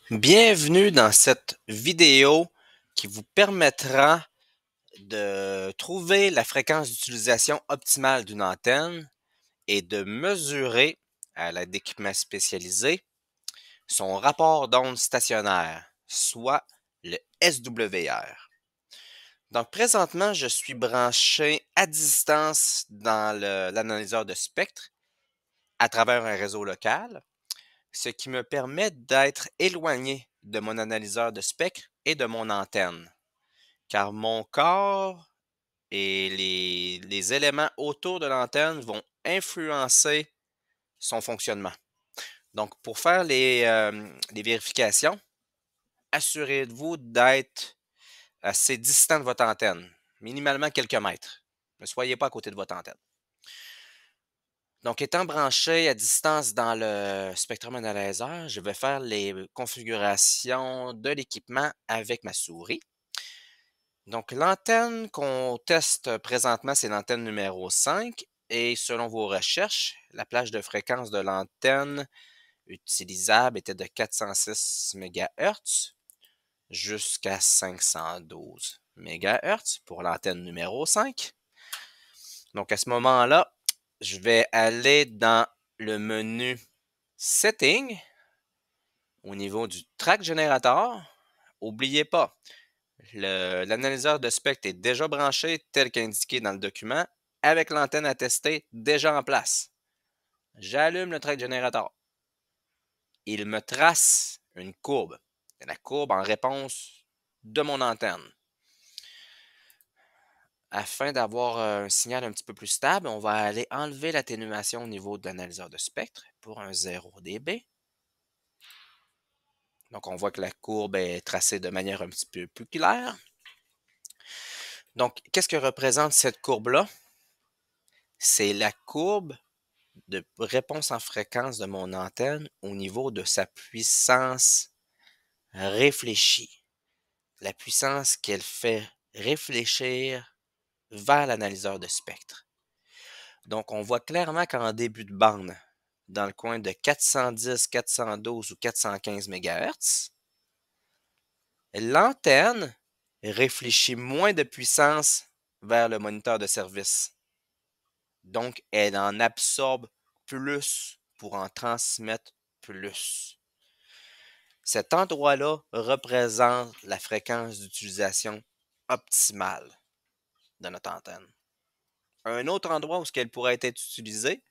Bienvenue dans cette vidéo qui vous permettra de trouver la fréquence d'utilisation optimale d'une antenne et de mesurer, à l'aide d'équipements spécialisés, son rapport d'onde stationnaire, soit le SWR. Donc présentement, je suis branché à distance dans l'analyseur de spectre à travers un réseau local, ce qui me permet d'être éloigné de mon analyseur de spectre et de mon antenne, car mon corps et les éléments autour de l'antenne vont influencer son fonctionnement. Donc, pour faire les vérifications, assurez-vous d'être assez distant de votre antenne, minimalement quelques mètres. Ne soyez pas à côté de votre antenne. Donc, étant branché à distance dans le Spectrum Analyzer, je vais faire les configurations de l'équipement avec ma souris. Donc, l'antenne qu'on teste présentement, c'est l'antenne numéro 5. Et selon vos recherches, la plage de fréquence de l'antenne utilisable était de 406 MHz jusqu'à 512 MHz pour l'antenne numéro 5. Donc, à ce moment-là, je vais aller dans le menu Settings au niveau du track générateur. N'oubliez pas, l'analyseur de spectre est déjà branché tel qu'indiqué dans le document avec l'antenne à tester déjà en place. J'allume le track générateur. Il me trace une courbe. La courbe en réponse de mon antenne. Afin d'avoir un signal un petit peu plus stable, on va aller enlever l'atténuation au niveau de l'analyseur de spectre pour un 0 dB. Donc, on voit que la courbe est tracée de manière un petit peu plus claire. Donc, qu'est-ce que représente cette courbe-là? C'est la courbe de réponse en fréquence de mon antenne au niveau de sa puissance réfléchie. La puissance qu'elle fait réfléchir vers l'analyseur de spectre. Donc, on voit clairement qu'en début de bande, dans le coin de 410, 412 ou 415 MHz, l'antenne réfléchit moins de puissance vers le moniteur de service. Donc, elle en absorbe plus pour en transmettre plus. Cet endroit-là représente la fréquence d'utilisation optimale de notre antenne. Un autre endroit où elle pourrait être utilisée,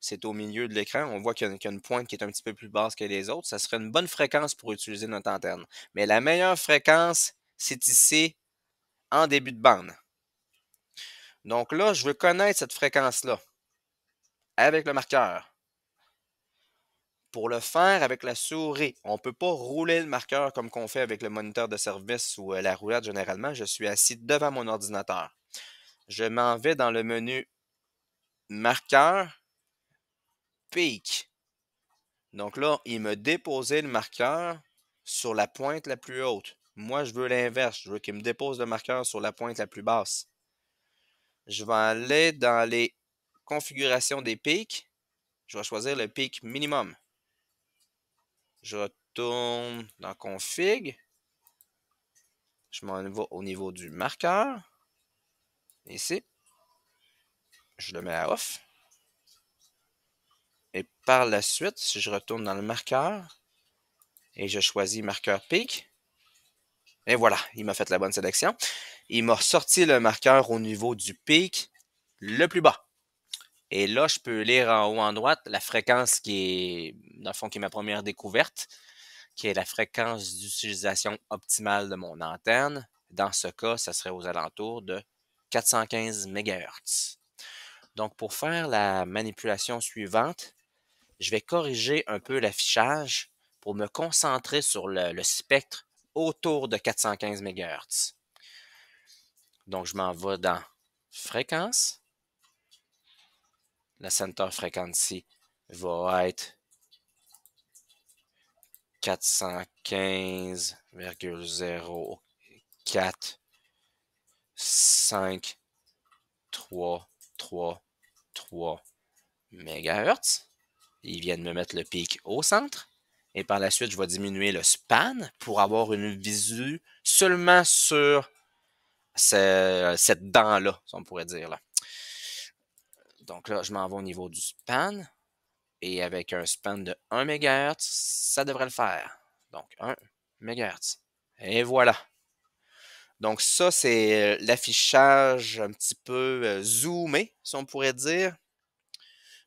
c'est au milieu de l'écran. On voit qu'il y a une pointe qui est un petit peu plus basse que les autres. Ça serait une bonne fréquence pour utiliser notre antenne. Mais la meilleure fréquence, c'est ici, en début de bande. Donc là, je veux connaître cette fréquence-là avec le marqueur. Pour le faire avec la souris, on ne peut pas rouler le marqueur comme qu'on fait avec le moniteur de service ou la roulette généralement. Je suis assis devant mon ordinateur. Je m'en vais dans le menu marqueur, peak. Donc là, il m'a déposé le marqueur sur la pointe la plus haute. Moi, je veux l'inverse. Je veux qu'il me dépose le marqueur sur la pointe la plus basse. Je vais aller dans les configurations des pics. Je vais choisir le pic minimum. Je retourne dans config. Je m'en vais au niveau du marqueur. Ici. Je le mets à off. Et par la suite, si je retourne dans le marqueur et je choisis marqueur pic, et voilà, il m'a fait la bonne sélection. Il m'a sorti le marqueur au niveau du pic le plus bas. Et là, je peux lire en haut en droite la fréquence qui est, dans le fond, qui est ma première découverte, qui est la fréquence d'utilisation optimale de mon antenne. Dans ce cas, ça serait aux alentours de 415 MHz. Donc, pour faire la manipulation suivante, je vais corriger un peu l'affichage pour me concentrer sur le spectre autour de 415 MHz. Donc, je m'en vais dans fréquence. La center frequency va être 415,045333 MHz. Ils viennent me mettre le pic au centre. Et par la suite, je vais diminuer le span pour avoir une visu seulement sur cette dent-là, si on pourrait dire. Là. Donc là, je m'en vais au niveau du span. Et avec un span de 1 MHz, ça devrait le faire. Donc 1 MHz. Et voilà. Donc ça, c'est l'affichage un petit peu zoomé, si on pourrait dire,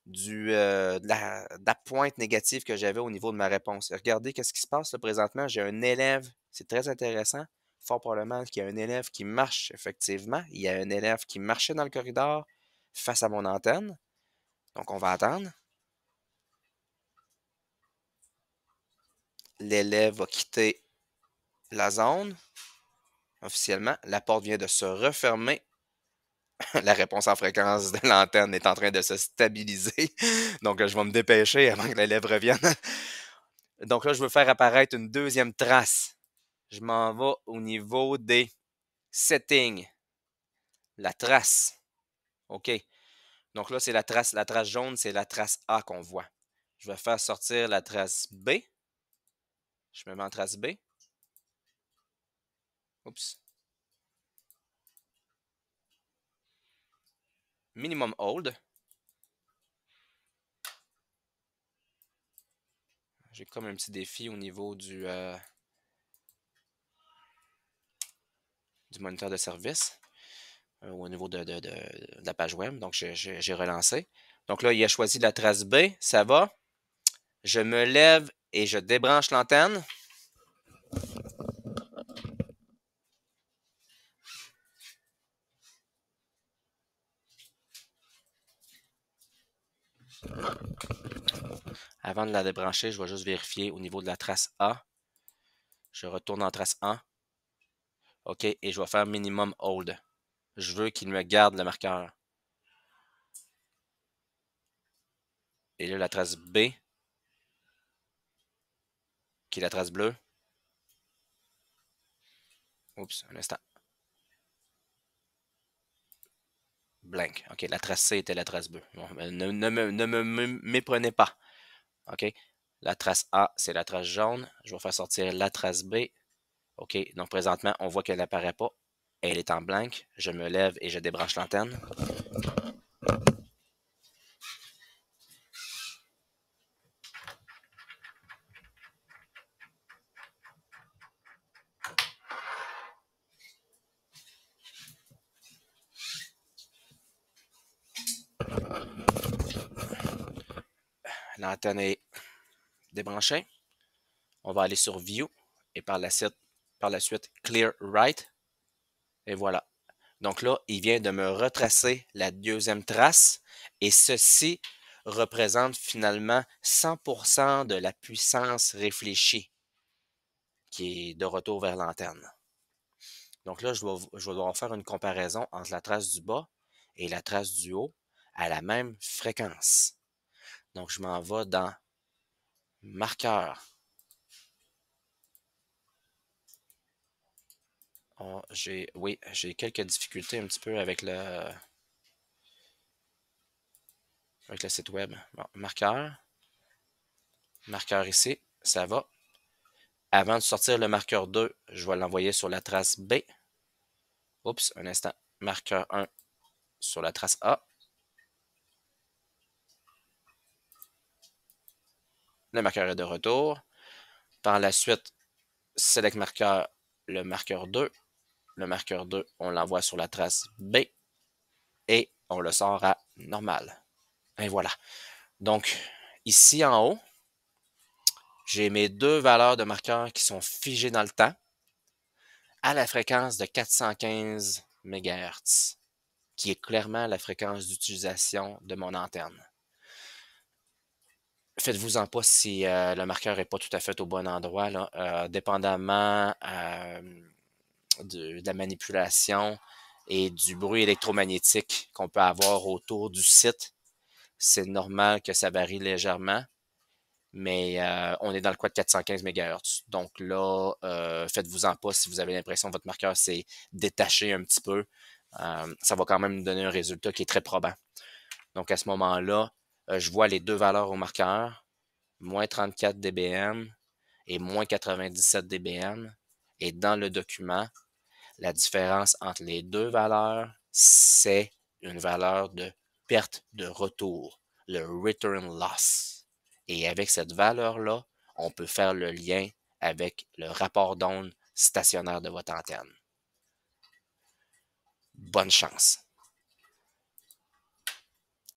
de la pointe négative que j'avais au niveau de ma réponse. Et regardez qu'est-ce qui se passe là, présentement. J'ai un élève, c'est très intéressant, fort probablement qu'il y a un élève qui marche effectivement. Il y a un élève qui marchait dans le corridor face à mon antenne. Donc on va attendre. L'élève va quitter la zone officiellement. La porte vient de se refermer. La réponse en fréquence de l'antenne est en train de se stabiliser. Donc, je vais me dépêcher avant que l'élève revienne. Donc là, je veux faire apparaître une deuxième trace. Je m'en vais au niveau des settings. La trace. OK. Donc là, c'est la trace. La trace jaune, c'est la trace A qu'on voit. Je vais faire sortir la trace B. Je me mets en trace B. Oups. Minimum hold. J'ai comme un petit défi au niveau du moniteur de service, ou au niveau de la page web. Donc, j'ai relancé. Donc là, il a choisi la trace B. Ça va. Je me lève et je débranche l'antenne. Avant de la débrancher, je vais juste vérifier au niveau de la trace A. Je retourne en trace 1. OK, et je vais faire minimum hold. Je veux qu'il me garde le marqueur. Et là, la trace B, qui est la trace bleue. Oups, un instant. Blank. OK, la trace C était la trace bleue. Bon, ne me méprenez pas. OK, la trace A, c'est la trace jaune. Je vais faire sortir la trace B. OK, donc présentement, on voit qu'elle n'apparaît pas. Elle est en blank. Je me lève et je débranche l'antenne. L'antenne est débranchée. On va aller sur View et par la suite Clear Right. Et voilà. Donc là, il vient de me retracer la deuxième trace et ceci représente finalement 100% de la puissance réfléchie qui est de retour vers l'antenne. Donc là, je vais devoir faire une comparaison entre la trace du bas et la trace du haut à la même fréquence. Donc, je m'en vais dans marqueur. Oh, oui, j'ai quelques difficultés un petit peu avec le site web. Bon, marqueur. Marqueur ici, ça va. Avant de sortir le marqueur 2, je vais l'envoyer sur la trace B. Oups, un instant. Marqueur 1 sur la trace A. Le marqueur est de retour. Par la suite, select marqueur, le marqueur 2. Le marqueur 2, on l'envoie sur la trace B et on le sort à normal. Et voilà. Donc, ici en haut, j'ai mes deux valeurs de marqueur qui sont figées dans le temps à la fréquence de 415 MHz, qui est clairement la fréquence d'utilisation de mon antenne. Faites-vous-en pas si le marqueur n'est pas tout à fait au bon endroit, là, dépendamment de la manipulation et du bruit électromagnétique qu'on peut avoir autour du site. C'est normal que ça varie légèrement, mais on est dans le coin de 415 MHz. Donc là, faites-vous-en pas si vous avez l'impression que votre marqueur s'est détaché un petit peu. Ça va quand même nous donner un résultat qui est très probant. Donc à ce moment-là, je vois les deux valeurs au marqueur, moins 34 dBm et moins 97 dBm. Et dans le document, la différence entre les deux valeurs, c'est une valeur de perte de retour, le return loss. Et avec cette valeur-là, on peut faire le lien avec le rapport d'onde stationnaire de votre antenne. Bonne chance!